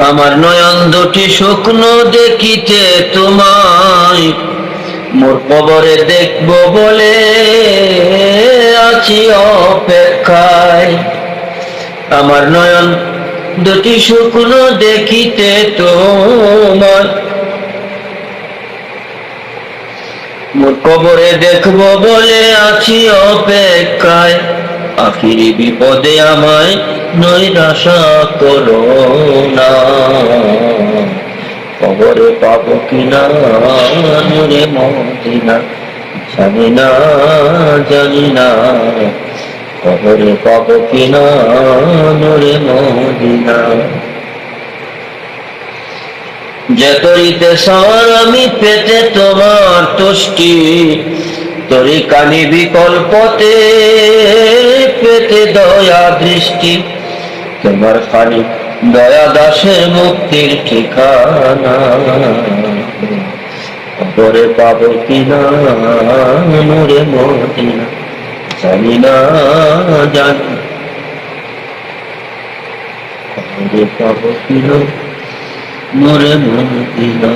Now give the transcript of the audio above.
আমার নয়ন দুটি শুকনো দেখিতে তোমায়, মোর কবরে দেখব বলে আছি অপেক্ষায়। আমার নয়ন দুটি শুকনো দেখিতে তোমায়, মোর কবরে দেখব বলে আছি অপেক্ষায়। আখিরি বিপদে আমায় নৈরাশা করো না, কবরে পাবো কিনা নূরে মদিনা জানি না, জানি না। কবরে পাবো কিনা নূরে মদিনা। যে তরিতে সার আমি পেতে তোমার তুষ্টি, তরি কানি বিকল্পতে পেতে দয়া দৃষ্টি। তোমার খানি দয়া দাসের মুক্তির ঠিকানা, কবরে পাবো কিনা নূরে মদিনা জানি না, জানি। কবরে পাবো কিনা নূরে মদিনা।